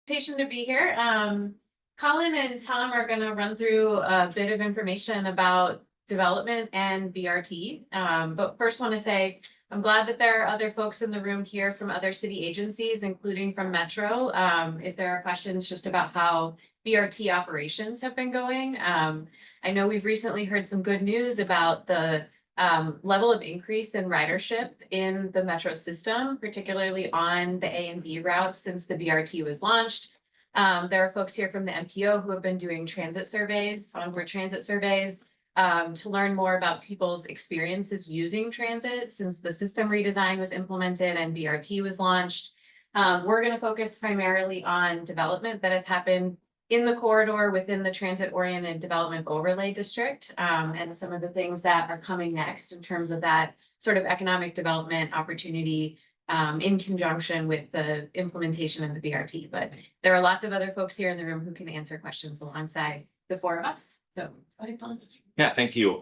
invitation to be here. Colin and Tom are going to run through a bit of information about development and BRT. But first want to say, I'm glad that there are other folks in the room here from other city agencies, including from Metro. If there are questions just about how BRT operations have been going. I know we've recently heard some good news about the level of increase in ridership in the Metro system, particularly on the A and B routes since the BRT was launched. There are folks here from the MPO who have been doing transit surveys, onboard transit surveys, to learn more about people's experiences using transit since the system redesign was implemented and BRT was launched. We're going to focus primarily on development that has happened in the corridor within the transit-oriented development overlay district, and some of the things that are coming next in terms of that sort of economic development opportunity in conjunction with the implementation of the BRT. But there are lots of other folks here in the room who can answer questions alongside the four of us. So go ahead, Colin. Yeah, thank you.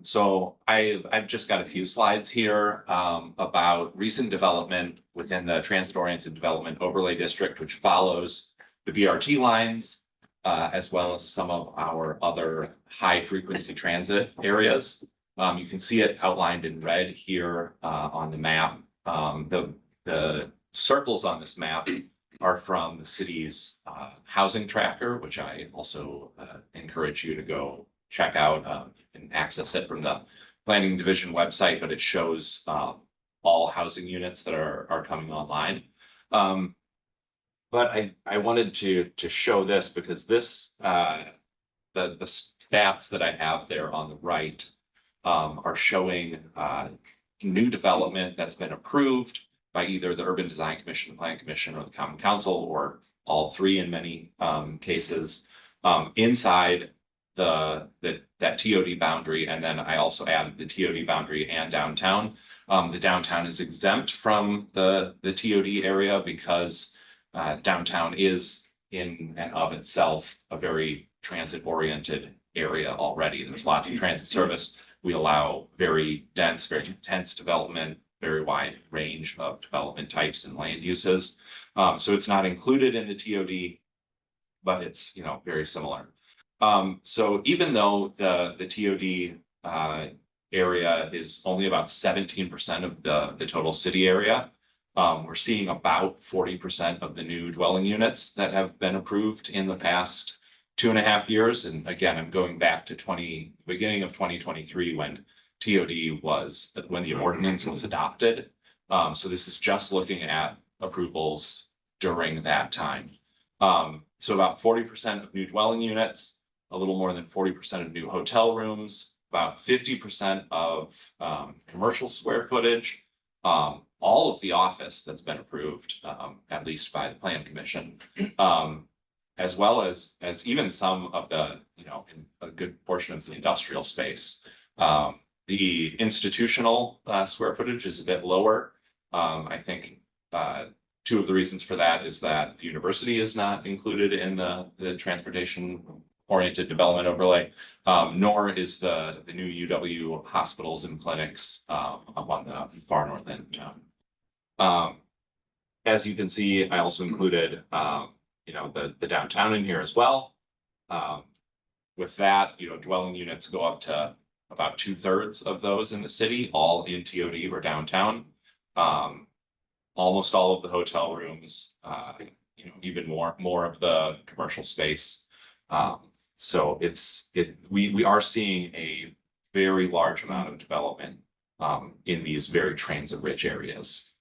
So I've just got a few slides here about recent development within the transit-oriented development overlay district, which follows the BRT lines, as well as some of our other high-frequency transit areas. You can see it outlined in red here on the map. The circles on this map are from the city's housing tracker, which I also encourage you to go check out and access it from the planning division website, but it shows all housing units that are coming online. But I wanted to show this because this the stats that I have there on the right are showing new development that's been approved by either the Urban Design Commission, the Plan Commission, or the Common Council, or all three in many cases, inside that TOD boundary. And then I also added the TOD boundary and downtown. The downtown is exempt from the TOD area because downtown is in and of itself a very transit-oriented area already. There's lots of transit service. We allow very dense, very intense development, very wide range of development types and land uses. So it's not included in the TOD, but it's very similar. So even though the TOD area is only about 17% of the total city area, we're seeing about 40% of the new dwelling units that have been approved in the past 2.5 years. And again, I'm going back to beginning of 2023 when the ordinance was adopted. So this is just looking at approvals during that time. So about 40% of new dwelling units, a little more than 40% of new hotel rooms, about 50% of commercial square footage, all of the office that's been approved, at least by the Plan Commission, as well as even some of the, a good portion of the industrial space. The institutional square footage is a bit lower. I think two of the reasons for that is that the university is not included in the transportation-oriented development overlay, nor is the new UW hospitals and clinics up on the far north end of town. As you can see, I also included the downtown in here as well. With that, dwelling units go up to about 2/3 of those in the city, all in TOD or downtown. Almost all of the hotel rooms, even more of the commercial space. So we are seeing a very large amount of development in these very transit-rich areas.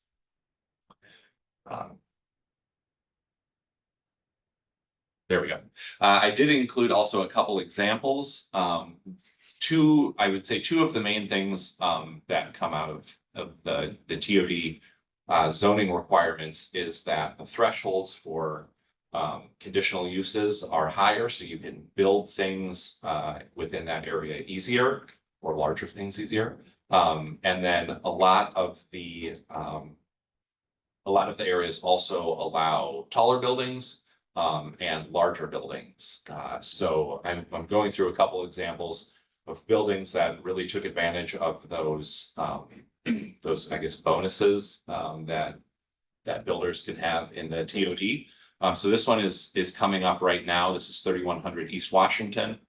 There we go. I did include also a couple examples. I would say two of the main things that come out of the TOD zoning requirements is that the thresholds for conditional uses are higher, so you can build things within that area easier, or larger things easier. And then a lot of the areas also allow taller buildings and larger buildings. So I'm going through a couple examples of buildings that really took advantage of those I guess bonuses that builders can have in the TOD. So this one is coming up right now. This is 3100 East Washington.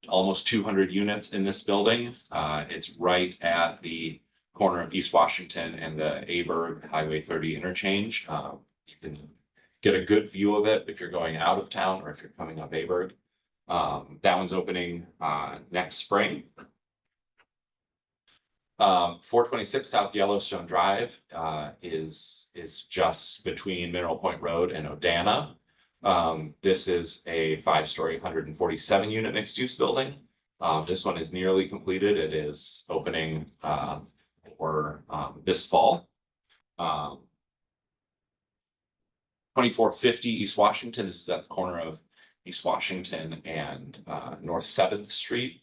Almost 200 units in this building. It's right at the corner of East Washington and the Aberg Highway 30 interchange. You can get a good view of it if you're going out of town or if you're coming up Aberg. That one's opening next spring. 426 South Yellowstone Drive is just between Mineral Point Road and Odana. This is a 5-story, 147 unit mixed use building. This one is nearly completed. It is opening for this fall. 2450 East Washington. This is at the corner of East Washington and North 7th Street.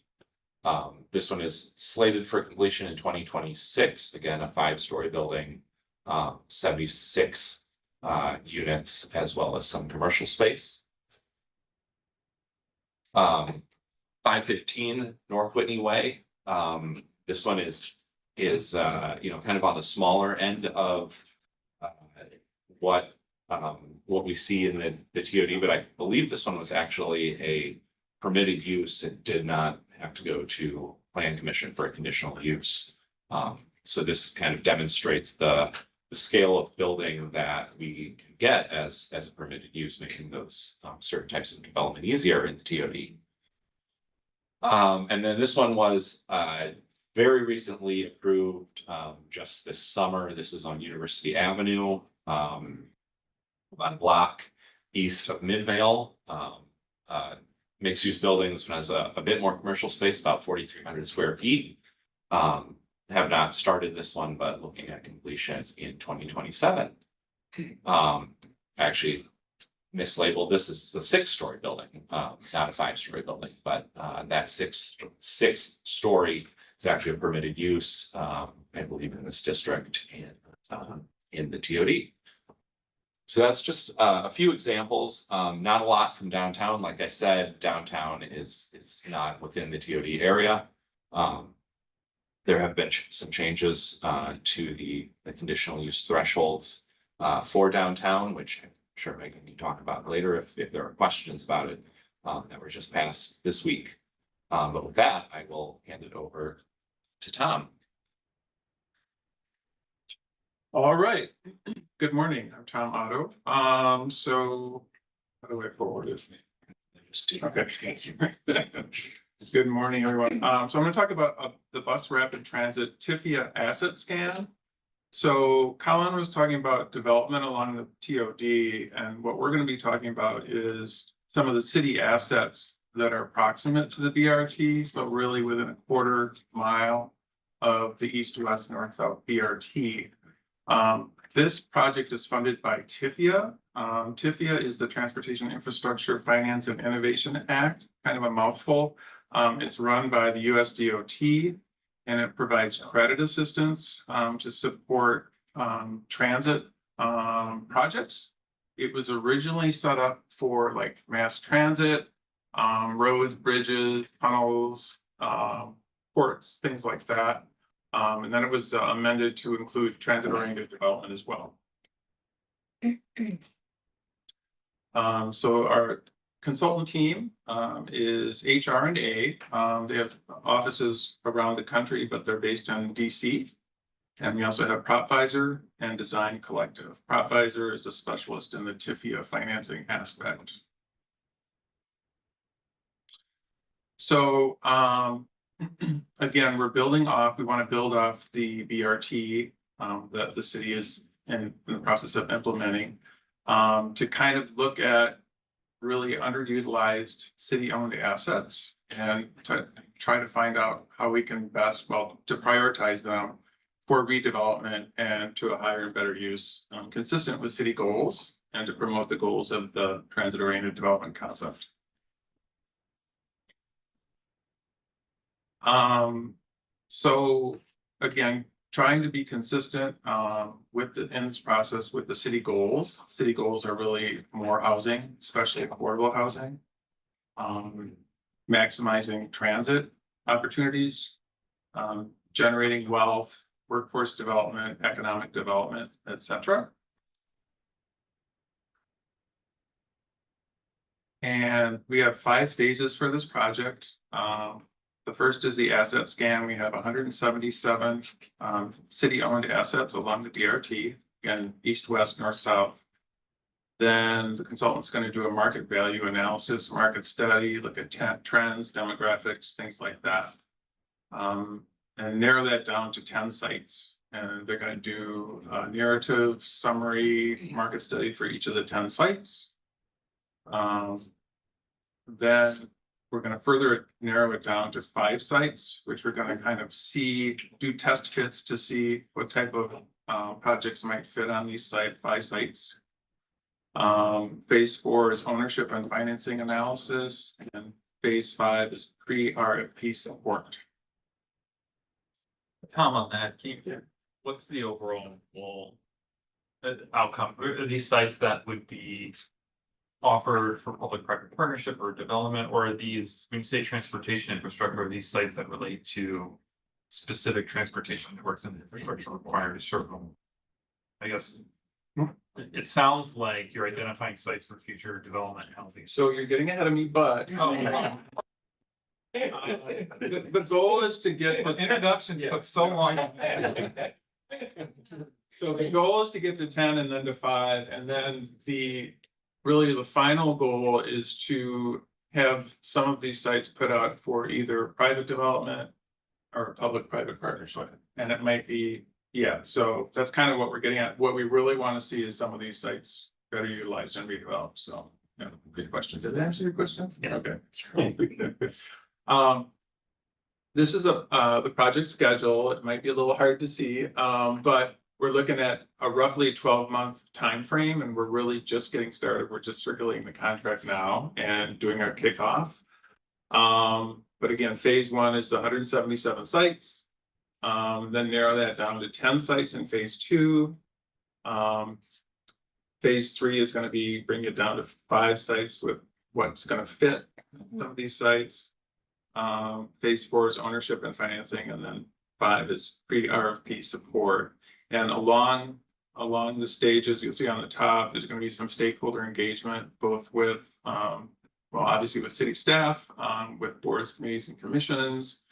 This one is slated for completion in 2026. Again, a 5-story building, 76 units, as well as some commercial space. 515 North Whitney Way. This one is kind of on the smaller end of what we see in the TOD, but I believe this one was actually a permitted use. It did not have to go to Plan Commission for a conditional use. So this kind of demonstrates the scale of building that we can get as a permitted use, making those certain types of development easier in the TOD. And then this one was very recently approved just this summer. This is on University Avenue, about a block east of Midvale. Mixed use building. This one has a bit more commercial space, about 4,300 square feet. Have not started this one, but looking at completion in 2027. Actually mislabeled. This is a 6-story building, not a 5-story building, but that sixth story is actually a permitted use, I believe, in this district and in the TOD. So that's just a few examples, not a lot from downtown. Like I said, downtown is not within the TOD area. There have been some changes to the conditional use thresholds for downtown, which I'm sure Megan can talk about later if there are questions about it that were just passed this week. But with that, I will hand it over to Tom. All right. Good morning. I'm Tom Otto. So how do I forward this? Okay. Good morning, everyone. So I'm going to talk about the Bus Rapid Transit TIFIA asset scan. So Colin was talking about development along the TOD, and what we're going to be talking about is some of the city assets that are proximate to the BRT, so really within a quarter mile of the east, west, north, south BRT. This project is funded by TIFIA. TIFIA is the Transportation Infrastructure Finance and Innovation Act, kind of a mouthful. It's run by the US DOT, and it provides credit assistance to support transit projects. It was originally set up for like mass transit, roads, bridges, tunnels, ports, things like that. And then it was amended to include transit-oriented development as well. So our consultant team is HR&A. They have offices around the country, but they're based in DC. And we also have PropVisor and Design Collective. PropVisor is a specialist in the TIFIA financing aspect. So again, we want to build off the BRT that the city is in the process of implementing to kind of look at really underutilized city-owned assets and to try to find out how we can best, to prioritize them for redevelopment and to a higher and better use consistent with city goals and to promote the goals of the transit-oriented development concept. So again, trying to be consistent in this process with the city goals. City goals are really more housing, especially affordable housing, maximizing transit opportunities, generating wealth, workforce development, economic development, etc. And we have 5 phases for this project. The first is the asset scan. We have 177 city-owned assets along the DRT, again, east, west, north, south. Then the consultant's going to do a market value analysis, market study, look at trends, demographics, things like that. And narrow that down to 10 sites. And they're going to do a narrative summary market study for each of the 10 sites. Then we're going to further narrow it down to 5 sites, which we're going to kind of do test fits to see what type of projects might fit on these 5 sites. Phase 4 is ownership and financing analysis, and phase 5 is pre-RFP support. Tom, on that, what's the overall goal? Outcome, are these sites that would be offered for public-private partnership or development, or are these, when you say transportation infrastructure, are these sites that relate to specific transportation networks and infrastructure required a certain, I guess, it sounds like you're identifying sites for future development housing. So you're getting ahead of me, but Oh, the goal is to get the introductions took so long. So the goal is to get to 10 and then to 5, and then really the final goal is to have some of these sites put out for either private development or public-private partnership. And it might be, yeah, so that's kind of what we're getting at. What we really want to see is some of these sites better utilized and redeveloped. So, yeah, good question. Did that answer your question? Yeah. Okay. This is the project schedule. It might be a little hard to see, but we're looking at a roughly 12-month time frame, and we're really just getting started. We're just circulating the contract now and doing our kickoff. But again, phase 1 is the 177 sites. Then narrow that down to 10 sites in phase 2. Phase 3 is going to be bring it down to 5 sites with what's going to fit some of these sites. Phase 4 is ownership and financing, and then 5 is pre-RFP support. And along the stages, you'll see on the top, there's going to be some stakeholder engagement, both with, well, obviously with city staff, with boards, committees, and commissions,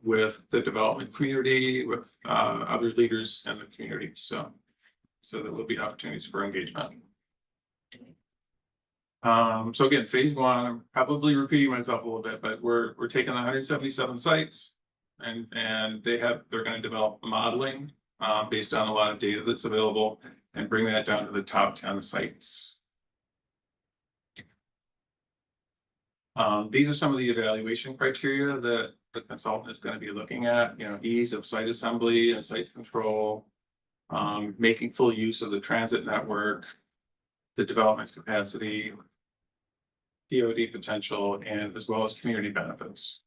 with the development community, with other leaders in the community. So there will be opportunities for engagement. So again, phase 1, I'm probably repeating myself a little bit, but we're taking the 177 sites, and they're going to develop modeling based on a lot of data that's available and bring that down to the top 10 sites. These are some of the evaluation criteria that the consultant is going to be looking at, ease of site assembly and site control, making full use of the transit network, the development capacity, TOD potential, and as well as community benefits.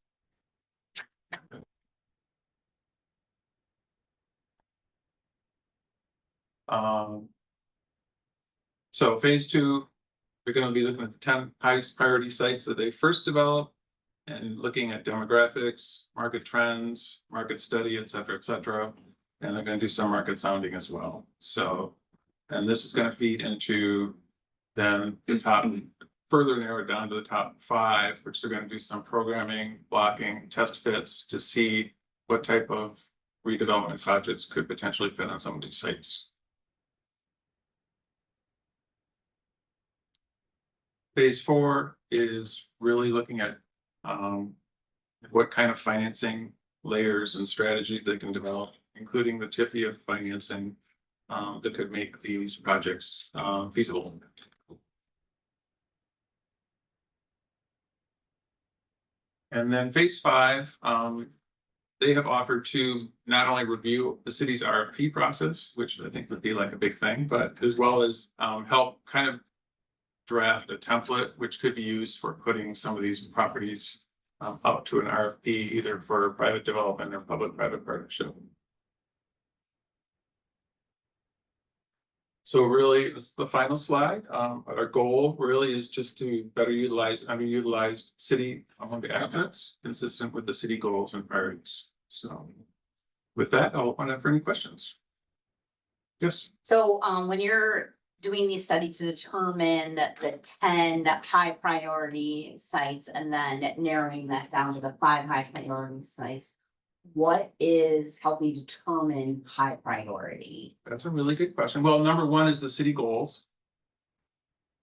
So phase 2, we're going to be looking at the 10 highest priority sites that they first developed and looking at demographics, market trends, market study, et cetera, et cetera. And they're going to do some market sounding as well. So, and this is going to feed into then the top, further narrow it down to the top 5, which they're going to do some programming, blocking, test fits to see what type of redevelopment projects could potentially fit on some of these sites. Phase 4 is really looking at what kind of financing layers and strategies they can develop, including the TIFIA financing that could make these projects feasible. And then phase 5, they have offered to not only review the city's RFP process, which I think would be like a big thing, but as well as help kind of draft a template which could be used for putting some of these properties up to an RFP, either for private development or public-private partnership. So really, it's the final slide. Our goal really is just to better utilize underutilized city-owned assets consistent with the city goals and priorities. So with that, I'll open up for any questions. Yes. So when you're doing these studies to determine the 10 high priority sites and then narrowing that down to the 5 high priority sites. What is helping determine high priority? That's a really good question. Well, number one is the city goals.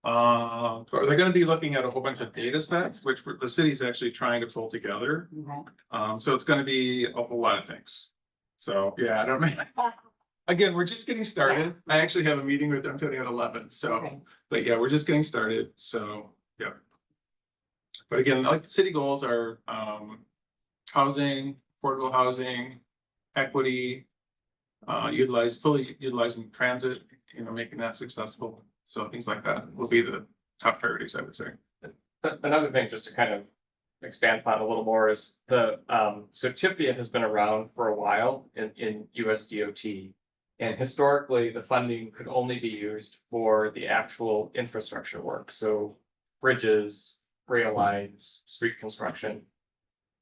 They're gonna be looking at a whole bunch of data sets, which the city's actually trying to pull together. Okay. So it's gonna be a whole lot of things. So, yeah, I don't know. Again, we're just getting started. I actually have a meeting with them today at 11, so, Okay. but yeah, we're just getting started, so, yeah. But again, like city goals are, housing, affordable housing, equity. Fully utilizing transit, making that successful. So things like that will be the top priorities, I would say. Another thing, just to kind of expand upon a little more, is so TIFIA has been around for a while in USDOT. And historically, the funding could only be used for the actual infrastructure work, so bridges, rail lines, street construction.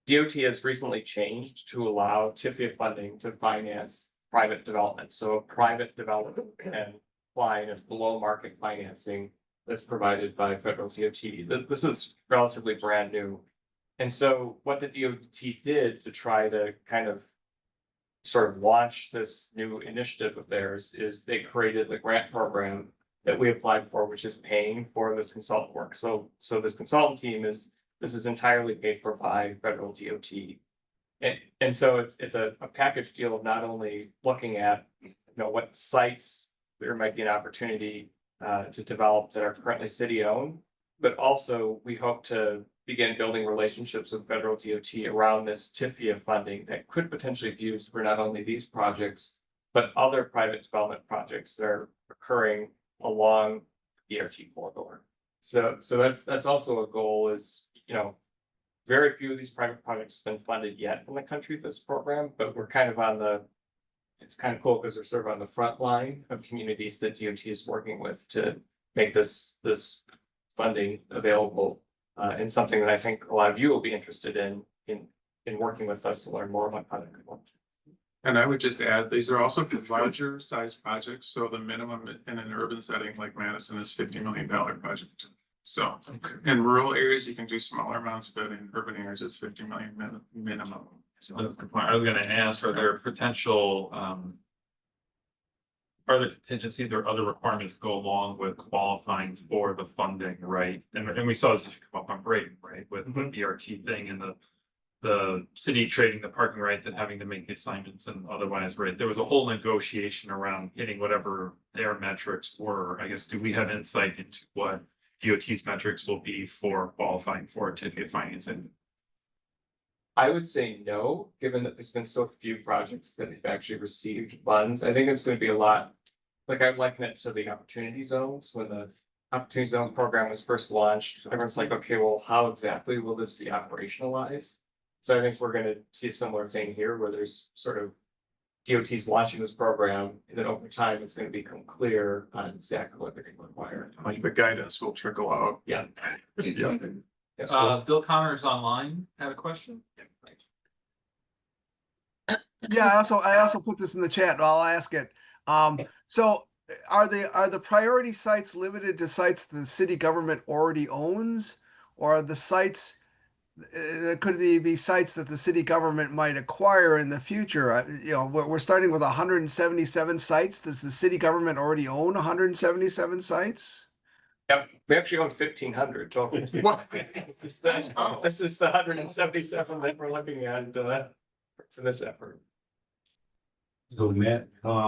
DOT has recently changed to allow TIFIA funding to finance private development, so a private development can apply as below market financing that's provided by federal DOT. This is relatively brand new. And so what the DOT did to try to kind of sort of launch this new initiative of theirs is they created the grant program that we applied for, which is paying for this consultant work. So this consultant team this is entirely paid for by federal DOT. And so it's a package deal of not only looking at, what sites there might be an opportunity to develop that are currently city owned, but also we hope to begin building relationships with federal DOT around this TIFIA funding that could potentially be used for not only these projects, but other private development projects that are occurring along the BRT corridor. So that's also a goal is, very few of these private projects have been funded yet in the country, this program, but we're kind of it's kind of cool because we're sort of on the front line of communities that DOT is working with to make this funding available. And something that I think a lot of you will be interested in working with us to learn more about how to do. And I would just add, these are also for larger size projects, so the minimum in an urban setting like Madison is $50 million project. So in rural areas, you can do smaller amounts, but in urban areas, it's 50 million minimum. So That's the point. I was gonna ask, are there potential, are there contingencies or other requirements go along with qualifying for the funding, right? And we saw this issue come up on Braden, right, with the BRT thing and the city trading the parking rights and having to make the assignments and otherwise, right? There was a whole negotiation around hitting whatever their metrics were. I guess, do we have insight into what DOT's metrics will be for qualifying for TIFIA financing? I would say no, given that there's been so few projects that have actually received funds. I think it's going to be a lot, like I liken it to the opportunity zones. When the opportunity zone program was first launched, everyone's like, okay, well, how exactly will this be operationalized? So I think we're going to see a similar thing here where there's sort of DOT's launching this program, and then over time, it's going to become clear on exactly what they're going to require. like the guidance will trickle out. Yeah. Yeah. Bill Connors online had a question. Yeah, I also put this in the chat. I'll ask it. So are the priority sites limited to sites the city government already owns, or are the sites could they be sites that the city government might acquire in the future? We're starting with 177 sites. Does the city government already own 177 sites? Yep, we actually own 1,500 total. This is the 177 that we're looking at for this effort. So Matt,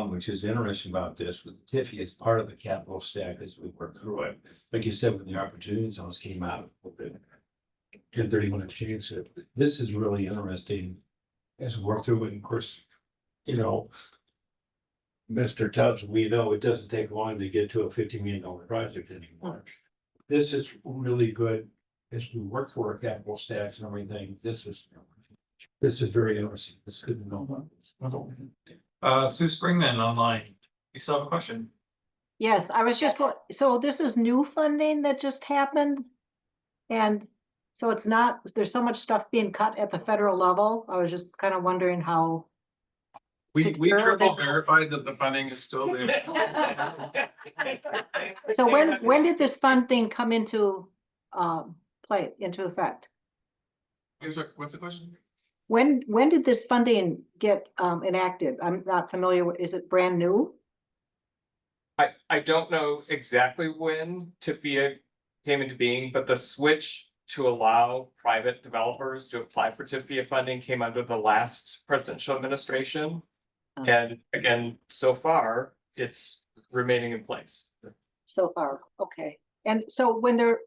which is interesting about this with TIFIA as part of the capital stack as we work through it. Like you said, when the opportunity zones came out with the 1031 exchange, this is really interesting as we work through it. And of course, Mr. Tubbs, we know it doesn't take long to get to a $50 million project anymore. This is really good as we work through our capital stacks and everything. This is very interesting. It's good to know about. Sue Springman online. You still have a question? Yes, I was just, so this is new funding that just happened? And so it's not, there's so much stuff being cut at the federal level. I was just kind of wondering how We secure triple that- verified that the funding is still there. So when did this funding come into into effect? What's the question? When did this funding get enacted? I'm not familiar with, is it brand new? I don't know exactly when TIFIA came into being, but the switch to allow private developers to apply for TIFIA funding came under the last presidential administration. Oh. And again, so far, it's remaining in place. So far, okay. And so when they're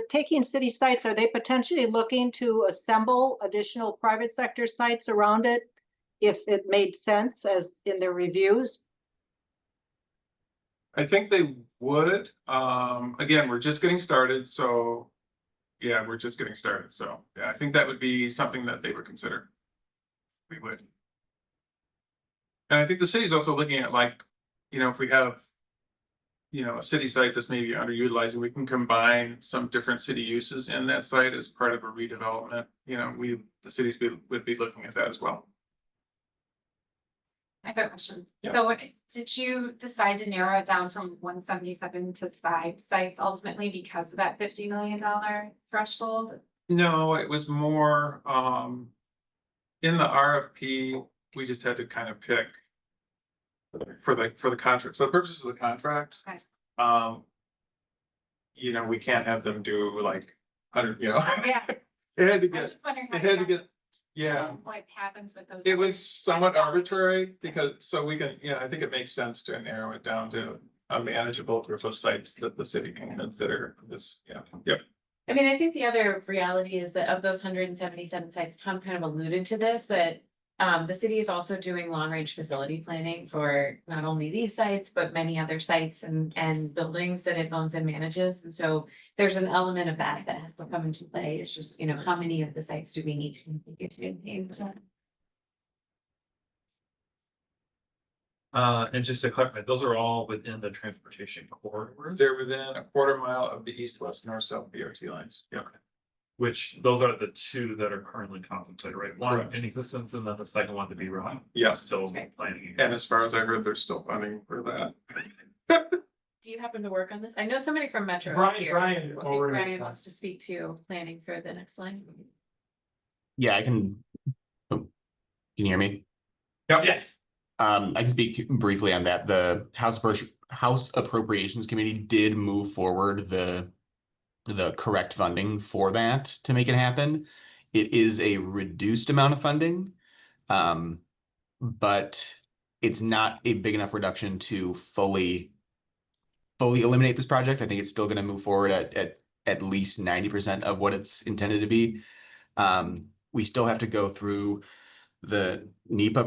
taking city sites, are they potentially looking to assemble additional private sector sites around it? If it made sense as in their reviews? I think they would. Again, we're just getting started, so yeah, we're just getting started. So yeah, I think that would be something that they would consider. We would. And I think the city's also looking at like, if we have, a city site that's maybe underutilized, we can combine some different city uses in that site as part of a redevelopment. The cities would be looking at that as well. I have a question. Yeah. So did you decide to narrow it down from 177 to 5 sites ultimately because of that $50 million threshold? No, it was more, in the RFP, we just had to kind of pick for the contract, for the purposes of the contract. Okay. We can't have them do like 100, Yeah, It had to I was get, just wondering how it had to you get, yeah. what happens with those. It was others. somewhat arbitrary because, so we can, I think it makes sense to narrow it down to a manageable group of sites that the city can consider this, yep. I mean, I think the other reality is that of those 177 sites, Tom kind of alluded to this, that the city is also doing long-range facility planning for not only these sites, but many other sites and buildings that it owns and manages. And so there's an element of that that has to come into play. It's just, how many of the sites do we need to configure to? And just to clarify, those are all within the transportation corridor, They're within a quarter mile of the east, west, north, south BRT lines. Yep. which those are the two that are currently contemplated, right? One Correct. in existence and then the second one to be run. Yes. Still planning. And as far as I heard, they're still funding for that. Do you happen to work on this? I know somebody from Metro Brian- here. Brian I think already Brian has. wants to speak to planning for the next line. Yeah, I can. Oh, can you hear me? Yep, yes. I can speak briefly on that. The House Appropriations Committee did move forward the correct funding for that to make it happen. It is a reduced amount of funding, but it's not a big enough reduction to fully eliminate this project. I think it's still going to move forward at least 90% of what it's intended to be. We still have to go through the NEPA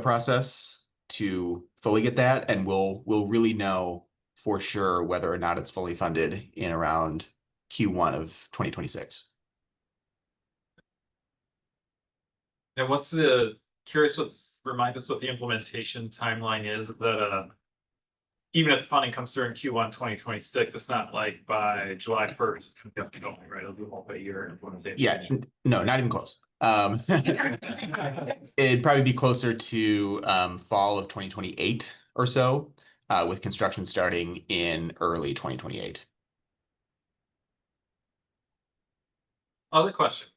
process to fully get that, and we'll really know for sure whether or not it's fully funded in around Q1 of 2026. And remind us what the implementation timeline is that, even if the funding comes through in Q1 2026, it's not like by July 1st, it's gonna get going, right? It'll be a multi-year implementation. Yeah, no, not even close. It'd probably be closer to fall of 2028 or so, with construction starting in early 2028. Other question?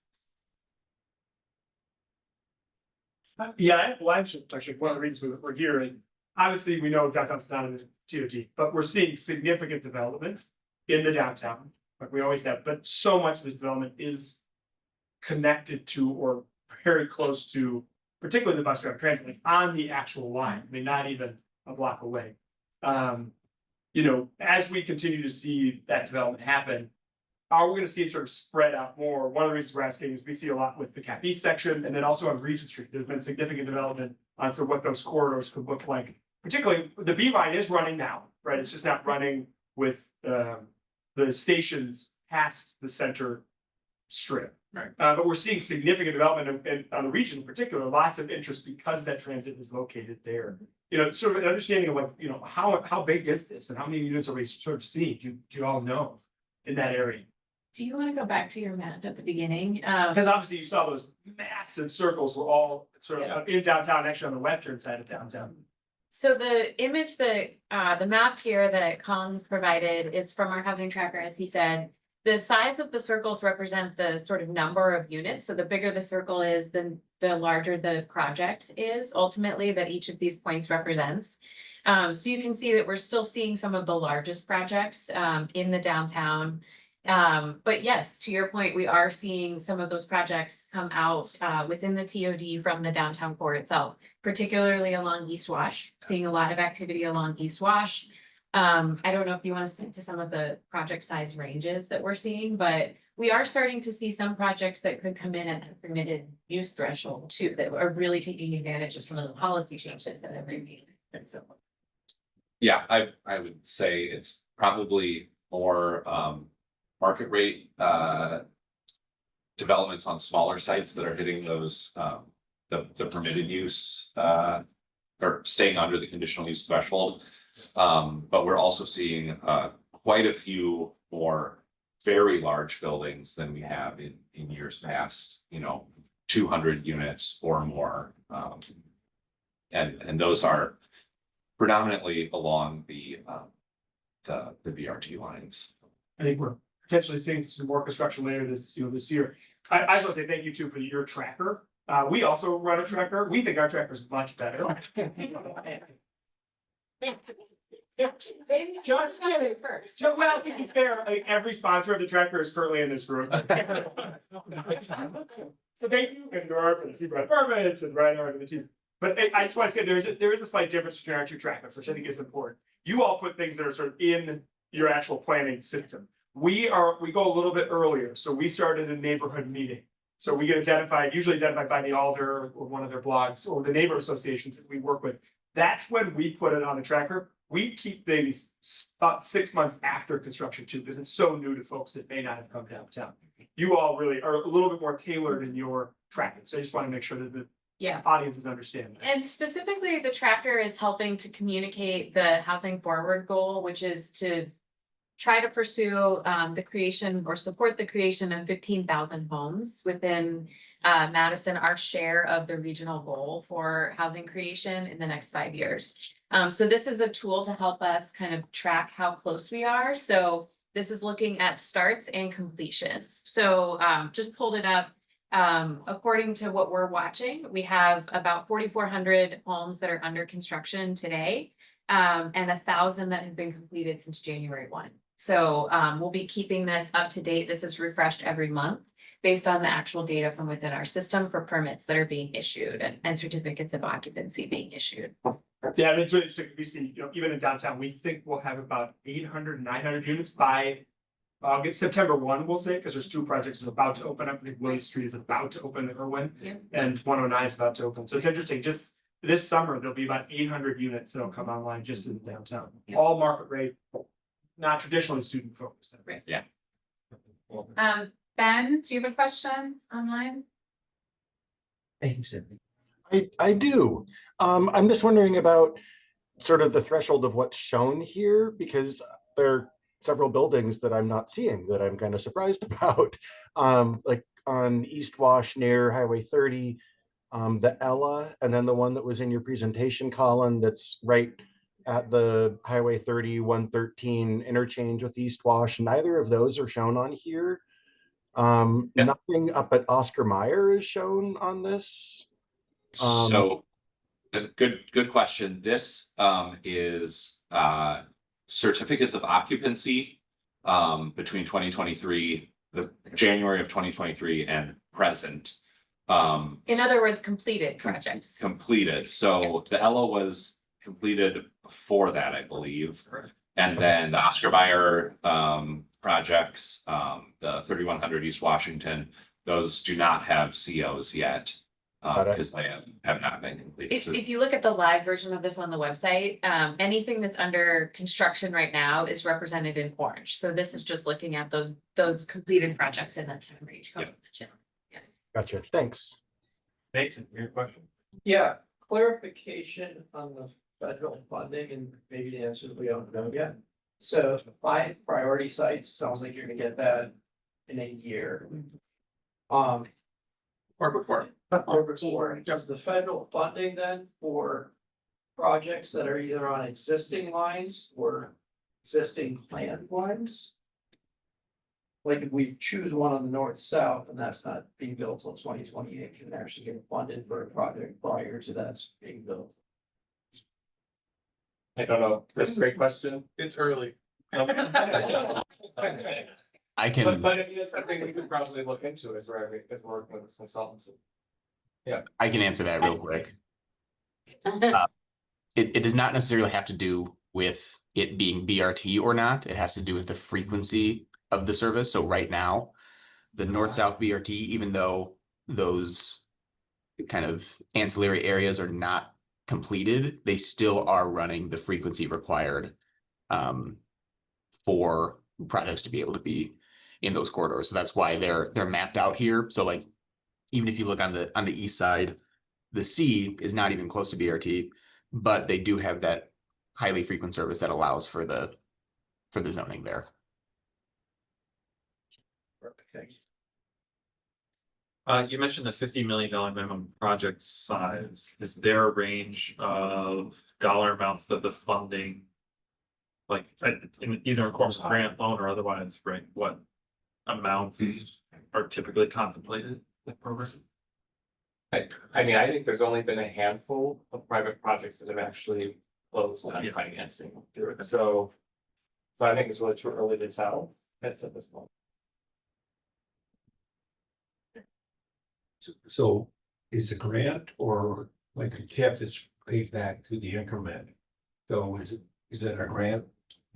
Yeah, well, actually, one of the reasons we're here is, obviously, we know downtown's not in the TOT, but we're seeing significant development in the downtown, like we always have, but so much of this development is connected to or very close to, particularly the bus rapid transit, like on the actual line, I mean, not even a block away. As we continue to see that development happen, are we gonna see it sort of spread out more? One of the reasons we're asking is we see a lot with the Cap East section, and then also on Regent Street, there's been significant development on sort of what those corridors could look like. Particularly, the B line is running now, right? It's just not running with the stations past the center strip. Right. But we're seeing significant development on the region in particular, lots of interest because that transit is located there. Sort of an understanding of how big is this and how many units are we sort of seeing? Do you all know in that area? Do you want to go back to your map at the beginning? Because obviously you saw those massive circles were all sort Yeah. of in downtown, actually on the western side of downtown. So the image that, the map here that Collins provided is from our housing tracker, as he said. The size of the circles represent the sort of number of units, so the bigger the circle is, then the larger the project is ultimately that each of these points represents. So you can see that we're still seeing some of the largest projects, in the downtown. But yes, to your point, we are seeing some of those projects come out, within the TOD from the downtown core itself, particularly along East Wash, seeing a lot of activity along East Wash. I don't know if you want to speak to some of the project size ranges that we're seeing, but we are starting to see some projects that could come in at the permitted use threshold too, that are really taking advantage of some of the policy changes that have been made. And so, Yeah, I would say it's probably more market rate developments on smaller sites that are hitting those the permitted use or staying under the conditional use threshold. But we're also seeing quite a few more very large buildings than we have in years past, 200 units or more. And those are predominantly along the BRT lines. I think we're potentially seeing some more construction later this year. I just want to say thank you too for your tracker. We also run a tracker. We think our tracker is much better. Just first. So, well, to be fair, like, every sponsor of the tracker is currently in this room. So thank you, and Norb and Seabright Permits and Reinhardt and the team. But I just want to say there is a slight difference between our two trackers, which I think is important. You all put things that are sort of in your actual planning system. We go a little bit earlier, so we started a neighborhood meeting. So we get usually identified by the alder or one of their blogs or the neighbor associations that we work with. That's when we put it on the tracker. We keep things about 6 months after construction too, because it's so new to folks that may not have come downtown. You all really are a little bit more tailored in your tracking. So I just want to make sure that the audiences understand that. And specifically, the tracker is helping to communicate the housing forward goal, which is to try to pursue the creation or support the creation of 15,000 homes within Madison, our share of the regional goal for housing creation in the next 5 years. So this is a tool to help us kind of track how close we are. So this is looking at starts and completions. So just pulled it up. According to what we're watching, we have about 4,400 homes that are under construction today, and 1,000 that have been completed since January 1. So we'll be keeping this up to date. This is refreshed every month based on the actual data from within our system for permits that are being issued and certificates of occupancy being issued. Yeah, and it's really interesting. We see, even in downtown, we think we'll have about 800, 900 units by September 1, we'll say, because there's 2 projects that are about to open up. I think Willie Street is about to open in Irwin, and 109 is about to open. So it's interesting. Just this summer, there'll be about 800 units that'll come online just in downtown. All market rate, not traditionally student focused. Right. Yeah. Ben, do you have a question online? Thanks. I do. I'm just wondering about sort of the threshold of what's shown here, because there are several buildings that I'm not seeing that I'm kind of surprised about. Like on East Wash near Highway 30, the Ella, and then the one that was in your presentation, Colin, that's right at the Highway 30, 113 interchange with East Wash. Neither of those are shown on here. Nothing up at Oscar Mayer is shown on this. So good question. This is certificates of occupancy between 2023, the January of 2023 and present. In other words, completed projects. Completed. So the Ella was completed before that, I believe. And then the Oscar Mayer projects, the 3100 East Washington, those do not have COs yet. Because they have not been completed. If you look at the live version of this on the website, anything that's under construction right now is represented in orange. So this is just looking at those completed projects in that time range. Gotcha. Thanks. Nathan, your question. Yeah, clarification on the federal funding and maybe the answer that we don't know yet. So 5 priority sites, sounds like you're gonna get that in a year. Or before. Or before, does the federal funding then for projects that are either on existing lines or existing planned lines? Like if we choose one on the north-south and that's not being built till 2028, can actually get funded for a project prior to that's being built? I don't know, that's a great question. It's early. I can, But I mean, it's something we could probably look into as we're working with this consultancy. I can answer that real quick. It does not necessarily have to do with it being BRT or not. It has to do with the frequency of the service. So right now, the north-south BRT, even though those kind of ancillary areas are not completed, they still are running the frequency required for projects to be able to be in those corridors. So that's why they're mapped out here. So like, even if you look on the east side, the C is not even close to BRT, but they do have that highly frequent service that allows for the zoning there. You mentioned the $50 million minimum project size. Is there a range of dollar amounts that the funding? Like, in either of course grant loan or otherwise, right? What amounts are typically contemplated in the program? I mean, I think there's only been a handful of private projects that have actually closed on financing through it, so I think it's really too early to tell at this point. So is a grant or like a cap that's paid back through the increment? So is it a grant?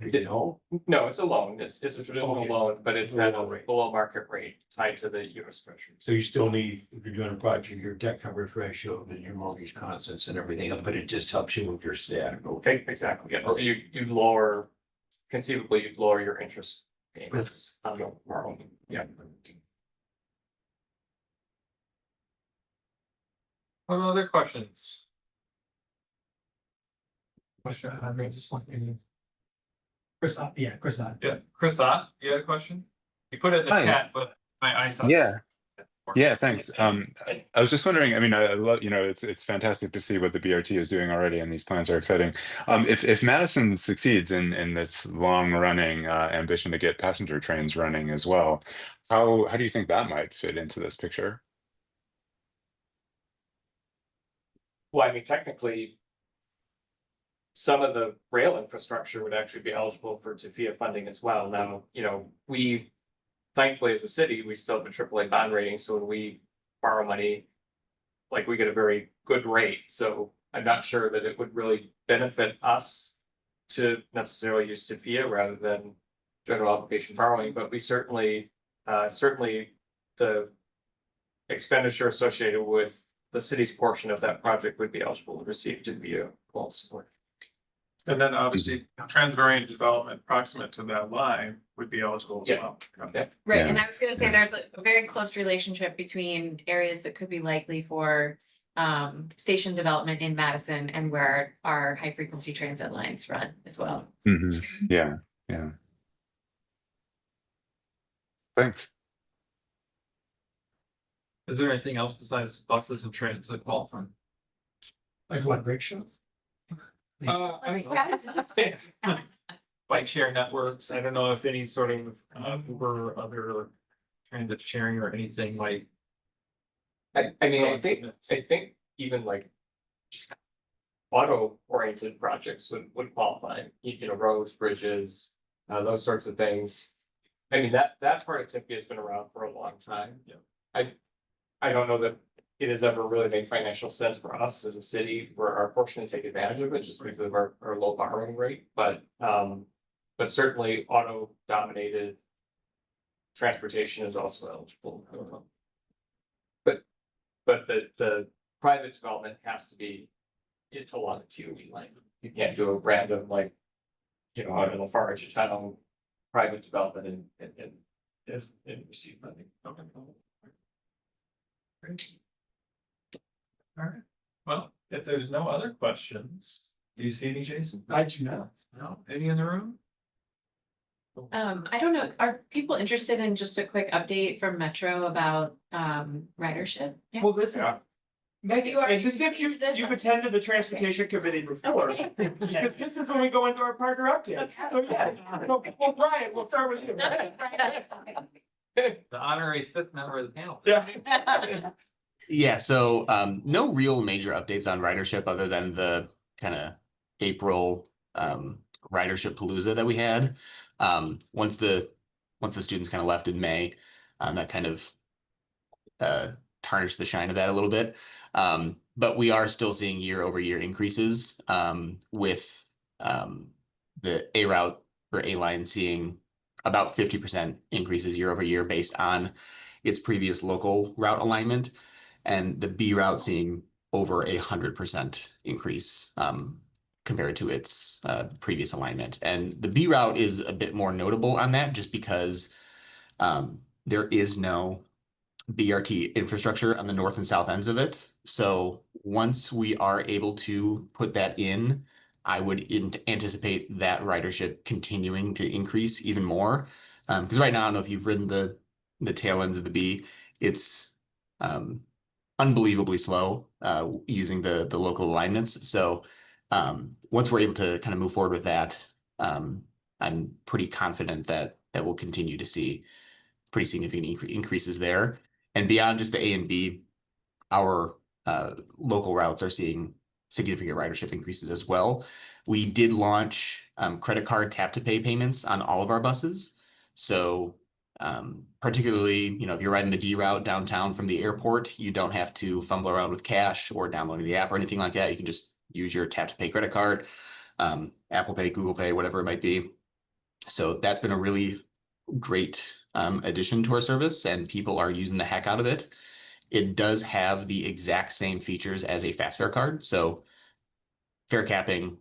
No, No, it's a loan, it's a traditional Okay. loan, but it's at a Loan rate. below market rate tied to the US Treasury. so you still need, if you're doing a project, your debt coverage ratio and your mortgage constants and everything, but it just helps you with your stat. Okay, exactly, yeah, so you lower, conceivably, you'd lower your interest payments on the borrowing, yeah. What other questions? Question, Chris, Yeah, Chris, you had a question? You put it in the Hi. chat, but my eyesight. Yeah, thanks. I was just wondering, I mean, I love, it's fantastic to see what the BRT is doing already, and these plans are exciting. If Madison succeeds in this long-running ambition to get passenger trains running as well, how do you think that might fit into this picture? Well, I mean, technically, some of the rail infrastructure would actually be eligible for TIFIA funding as well. Now, we thankfully, as a city, we still have a AAA bond rating, so when we borrow money, like, we get a very good rate, so I'm not sure that it would really benefit us to necessarily use TIFIA rather than general obligation borrowing, but we certainly the expenditure associated with the city's portion of that project would be eligible to receive TIFIA loan support. And then obviously transvariant development proximate to that line would be eligible as well. Right, Yeah. and I was gonna say there's a very close relationship between areas that could be likely for station development in Madison and where our high frequency transit lines run as well. Yeah. Thanks. Is there anything else besides buses and trains that qualify? like what, rickshaws? Bike share networks, I don't know if any sort of Uber or other transit sharing or anything like. I mean, I think even like auto-oriented projects would qualify, roads, bridges, those sorts of things. I mean, that part of TIFIA has been around for a long time. Yeah. I don't know that it has ever really made financial sense for us as a city. We're fortunate to take advantage of it just because of our low borrowing rate, but certainly auto-dominated transportation is also eligible. But the private development has to be along the TOD line. You can't do a random, like, out in the far edge of town, private development and receive funding. Okay. All right, well, if there's no other questions, do you see any, Jason? I do not. No, any in the room? I don't know, are people interested in just a quick update from Metro about ridership? Yeah. Well, this, Megan, You are- it's as if you've attended the transportation committee before. Okay. Because this is when we go into our partner updates. So yes, well, Brian, we'll start with you. The honorary fifth member of the panel. Yeah. Yeah, so no real major updates on ridership other than the kind of April ridership palooza that we had. Once the students kind of left in May, that kind of tarnished the shine of that a little bit. But we are still seeing year-over-year increases with the A route or A line seeing about 50% increases year over year based on its previous local route alignment, and the B route seeing over 100% increase compared to its previous alignment. And the B route is a bit more notable on that just because there is no BRT infrastructure on the north and south ends of it. So once we are able to put that in, I would anticipate that ridership continuing to increase even more. Because right now, I don't know if you've ridden the tail ends of the B, it's unbelievably slow using the local alignments. So once we're able to kind of move forward with that, I'm pretty confident that we'll continue to see pretty significant increases there. And beyond just the A and B, our local routes are seeing significant ridership increases as well. We did launch credit card tap to pay payments on all of our buses. So particularly, if you're riding the D route downtown from the airport, you don't have to fumble around with cash or downloading the app or anything like that. You can just use your tap to pay credit card, Apple Pay, Google Pay, whatever it might be. So that's been a really great addition to our service, and people are using the heck out of it. It does have the exact same features as a fast fare card. So fare capping,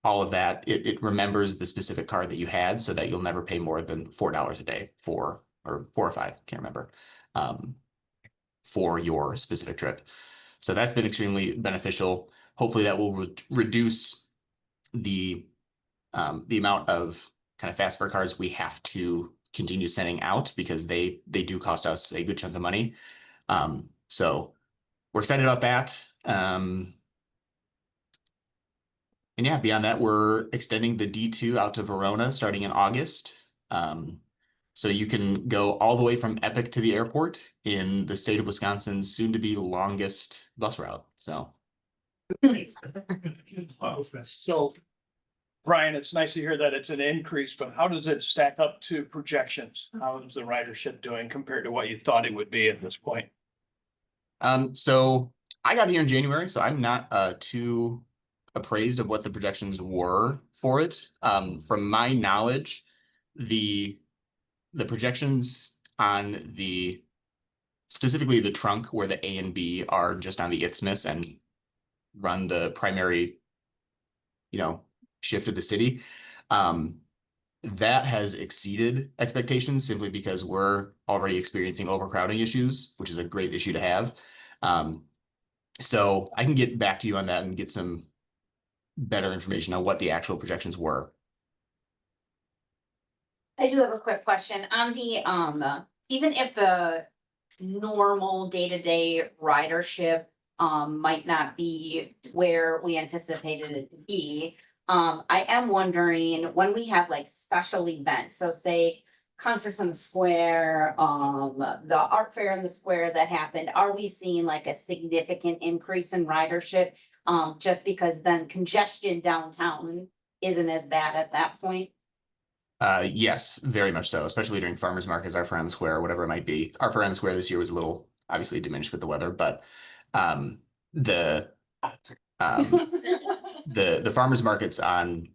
all of that, it remembers the specific card that you had so that you'll never pay more than $4 a day or 4 or 5, can't remember, for your specific trip. So that's been extremely beneficial. Hopefully that will reduce the amount of kind of fast fare cards we have to continue sending out because they do cost us a good chunk of money. So we're excited about that. And yeah, beyond that, we're extending the D2 out to Verona starting in August. So you can go all the way from Epic to the airport in the state of Wisconsin's soon to be longest bus route. So. So, Brian, it's nice to hear that it's an increase, but how does it stack up to projections? How is the ridership doing compared to what you thought it would be at this point? So I got here in January, so I'm not too appraised of what the projections were for it. From my knowledge, the projections on specifically the trunk where the A and B are just on the isthmus and run the primary, shift of the city, that has exceeded expectations simply because we're already experiencing overcrowding issues, which is a great issue to have. So I can get back to you on that and get some better information on what the actual projections were. I do have a quick question on the, even if the normal day-to-day ridership might not be where we anticipated it to be. I am wondering when we have like special events, so say concerts in the square, the art fair in the square that happened, are we seeing like a significant increase in ridership? Just because then congestion downtown isn't as bad at that point? Yes, very much so, especially during farmers markets, our fair on the square, or whatever it might be. Our fair on the square this year was a little obviously diminished with the weather, but the farmers markets on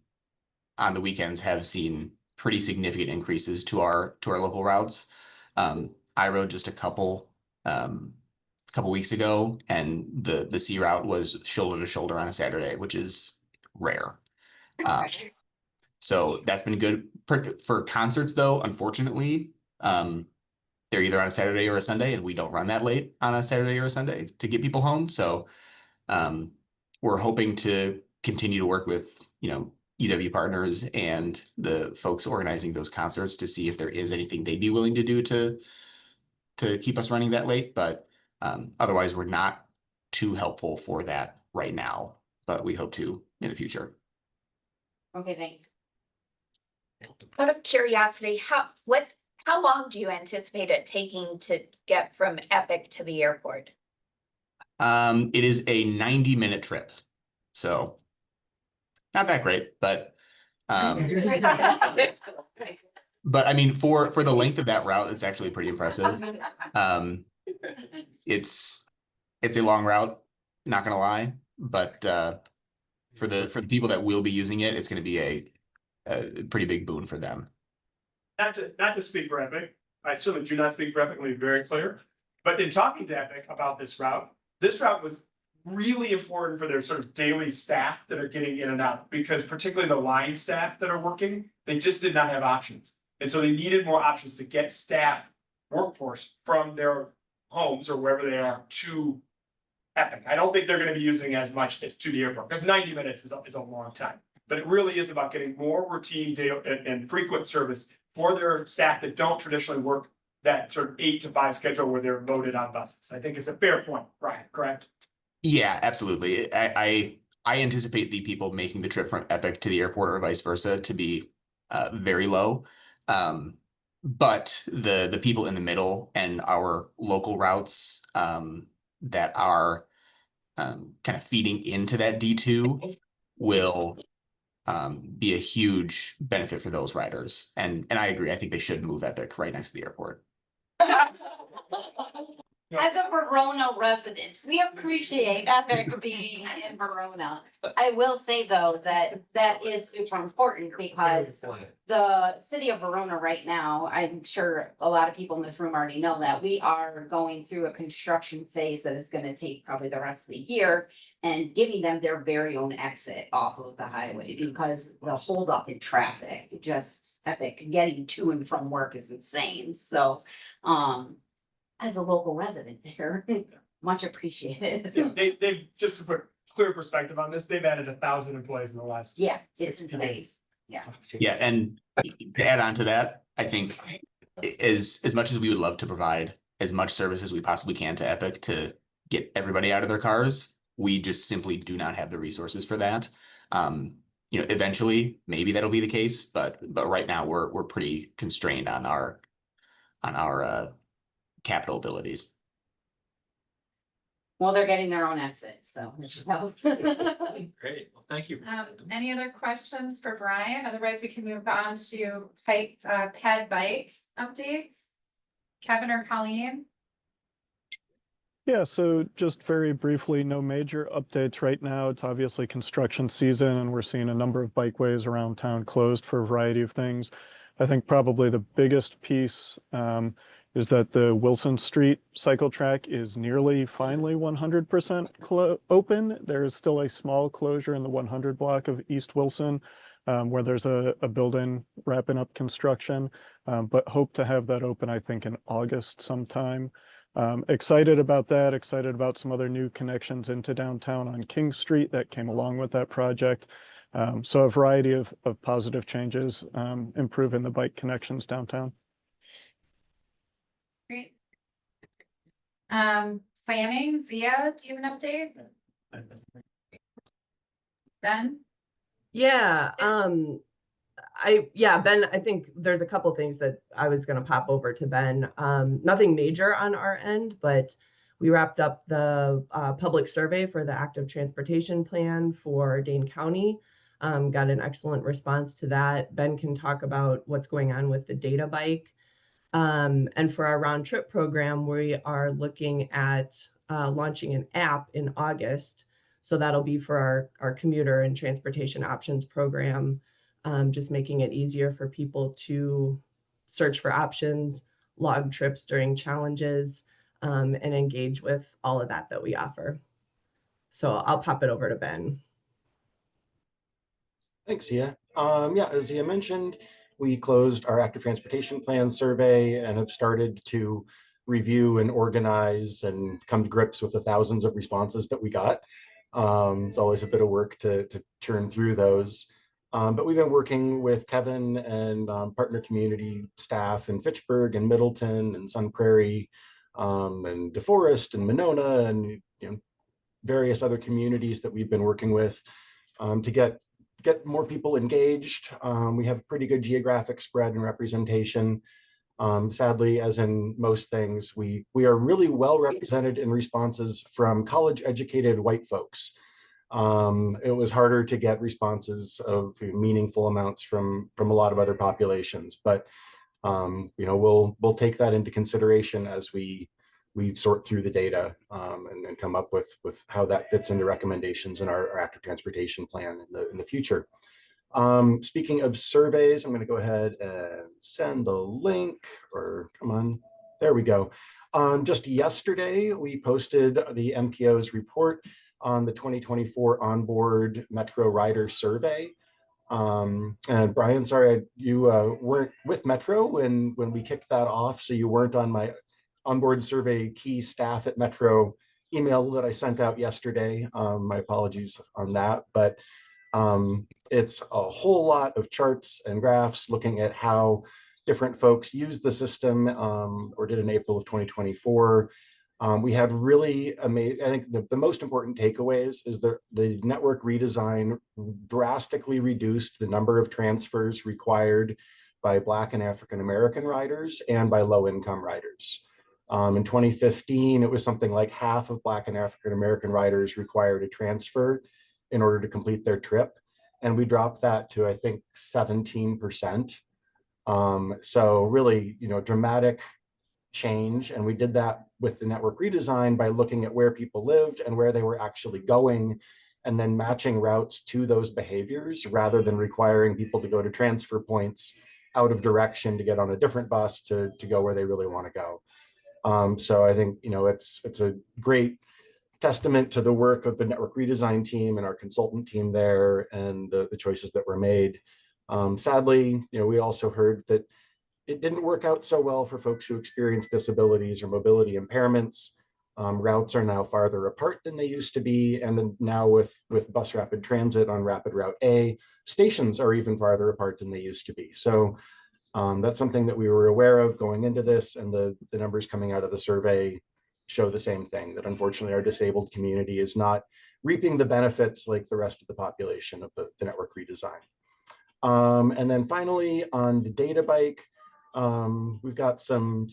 the weekends have seen pretty significant increases to our local routes. I rode just a couple weeks ago, and the C route was shoulder to shoulder on a Saturday, which is rare. So that's been good for concerts, though. Unfortunately, they're either on a Saturday or a Sunday, and we don't run that late on a Saturday or a Sunday to get people home. So we're hoping to continue to work with EW partners and the folks organizing those concerts to see if there is anything they'd be willing to do to keep us running that late. But otherwise, we're not too helpful for that right now, but we hope to in the future. Okay, thanks. Out of curiosity, how long do you anticipate it taking to get from Epic to the airport? It is a 90-minute trip, so not that great, but but I mean, for the length of that route, it's actually pretty impressive. It's a long route, not gonna lie, but for the people that will be using it, it's gonna be a pretty big boon for them. Not to speak for Epic, I certainly do not speak for Epic, let me be very clear. But in talking to Epic about this route was really important for their sort of daily staff that are getting in and out, because particularly the line staff that are working, they just did not have options. And so they needed more options to get staff workforce from their homes or wherever they are to Epic. I don't think they're gonna be using as much as to the airport, because 90 minutes is a long time. But it really is about getting more routine data and frequent service for their staff that don't traditionally work that sort of 8 to 5 schedule where they're loaded on buses. I think it's a fair point, Brian, correct? Yeah, absolutely. I anticipate the people making the trip from Epic to the airport or vice versa to be very low. But the people in the middle and our local routes that are kind of feeding into that D2 will be a huge benefit for those riders. And I agree. I think they should move Epic right next to the airport. As a Verona resident, we appreciate Epic being in Verona. I will say though, that is super important because the city of Verona right now, I'm sure a lot of people in this room already know that we are going through a construction phase that is gonna take probably the rest of the year and giving them their very own exit off of the highway because the holdup in traffic, just Epic getting to and from work is insane. So, as a local resident there, much appreciated. Yeah, they've just to put clear perspective on this, they've added 1,000 employees in the last. Yeah, it's 6 insane. days. Yeah. Yeah, and to add on to that, I think as much as we would love to provide as much service as we possibly can to Epic to get everybody out of their cars, we just simply do not have the resources for that. Eventually, maybe that'll be the case, but right now we're pretty constrained on our capital abilities. Well, they're getting their own exit, so. Great, well, thank you. Any other questions for Brian? Otherwise, we can move on to ped bike updates. Kevin or Colleen? Yeah, so just very briefly, no major updates right now. It's obviously construction season and we're seeing a number of bikeways around town closed for a variety of things. I think probably the biggest piece is that the Wilson Street cycle track is nearly finally 100% open. There is still a small closure in the 100 block of East Wilson where there's a building wrapping up construction, but hope to have that open, I think, in August sometime. Excited about that, excited about some other new connections into downtown on King Street that came along with that project. So a variety of positive changes, improving the bike connections downtown. Great. Planning, Zia, do you have an update? Ben? Yeah, Ben, I think there's a couple things that I was gonna pop over to Ben. Nothing major on our end, but we wrapped up the public survey for the active transportation plan for Dane County. Got an excellent response to that. Ben can talk about what's going on with the data bike. And for our round trip program, we are looking at launching an app in August. So that'll be for our commuter and transportation options program, just making it easier for people to search for options, log trips during challenges, and engage with all of that we offer. So I'll pop it over to Ben. Thanks, Zia. As Zia mentioned, we closed our active transportation plan survey and have started to review and organize and come to grips with the thousands of responses that we got. It's always a bit of work to churn through those. But we've been working with Kevin and partner community staff in Fitchburg and Middleton and Sun Prairie and DeForest and Monona and various other communities that we've been working with to get more people engaged. We have pretty good geographic spread and representation. Sadly, as in most things, we are really well represented in responses from college educated white folks. It was harder to get responses of meaningful amounts from a lot of other populations, but we'll take that into consideration as we sort through the data and come up with how that fits into recommendations in our active transportation plan in the future. Speaking of surveys, I'm going to go ahead and send the link, or come on, there we go. Just yesterday, we posted the MPO's report on the 2024 onboard Metro rider survey. And Brian, sorry, you weren't with Metro when we kicked that off, so you weren't on my onboard survey key staff at Metro email that I sent out yesterday. My apologies on that, but it's a whole lot of charts and graphs looking at how different folks use the system or did in April of 2024. We had really amazing, I think the most important takeaways is the network redesign drastically reduced the number of transfers required by Black and African American riders and by low income riders. In 2015, it was something like half of Black and African American riders required a transfer in order to complete their trip. And we dropped that to, I think, 17%. So really, dramatic change. And we did that with the network redesign by looking at where people lived and where they were actually going, and then matching routes to those behaviors rather than requiring people to go to transfer points out of direction to get on a different bus to go where they really want to go. So I think, it's a great testament to the work of the network redesign team and our consultant team there and the choices that were made. Sadly, we also heard that it didn't work out so well for folks who experience disabilities or mobility impairments. Routes are now farther apart than they used to be. And then now with bus rapid transit on Rapid Route A, stations are even farther apart than they used to be. So that's something that we were aware of going into this, and the numbers coming out of the survey show the same thing, that unfortunately our disabled community is not reaping the benefits like the rest of the population of the network redesign. And then finally on the data bike, we've got some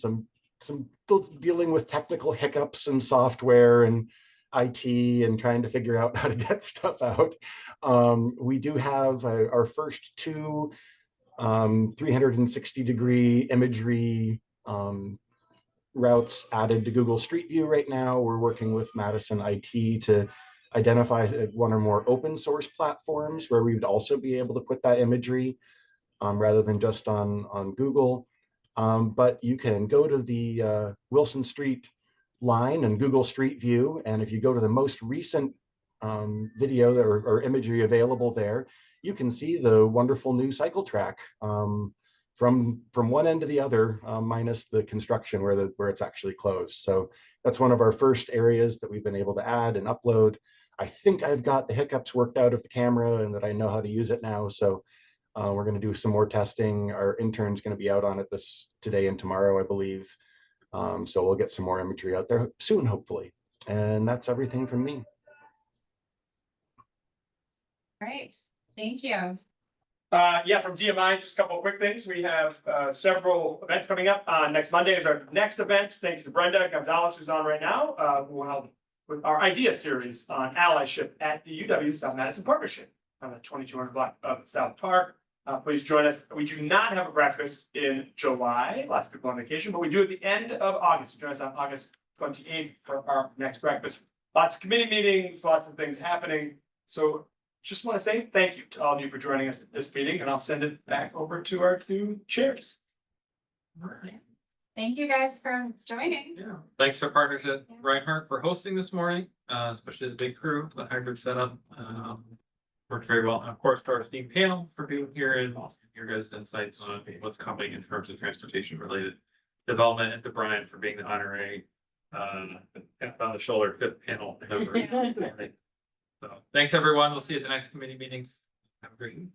dealing with technical hiccups in software and IT and trying to figure out how to get stuff out. We do have our first two 360-degree imagery routes added to Google Street View right now. We're working with Madison IT to identify one or more open source platforms where we would also be able to put that imagery rather than just on Google. But you can go to the Wilson Street line and Google Street View, and if you go to the most recent video or imagery available there, you can see the wonderful new cycle track from one end to the other, minus the construction where it's actually closed. So that's one of our first areas that we've been able to add and upload. I think I've got the hiccups worked out of the camera and that I know how to use it now. So we're going to do some more testing. Our intern's going to be out on it today and tomorrow, I believe. So we'll get some more imagery out there soon, hopefully. And that's everything from me. Great, thank you. Yeah, from DMI, just a couple of quick things. We have several events coming up. Next Monday is our next event. Thank you to Brenda Gonzalez, who's on right now. We'll help with our idea series on allyship at the UW South Madison Partnership on the 2200 block of South Park. Please join us. We do not have a breakfast in July. Lots of people on vacation, but we do at the end of August. Join us on August 28th for our next breakfast. Lots of committee meetings, lots of things happening. So just want to say thank you to all of you for joining us at this meeting, and I'll send it back over to our two chairs. Thank you guys for joining. Yeah, thanks for partnership, Reinhardt, for hosting this morning, especially the big crew, the hybrid setup. Worked very well. And of course, to our esteemed panel for being here and your guys' insights on what's coming in terms of transportation related development, and to Brian for being the honorary on the shoulder fifth panel member. So thanks everyone. We'll see you at the next committee meetings. Have a great evening.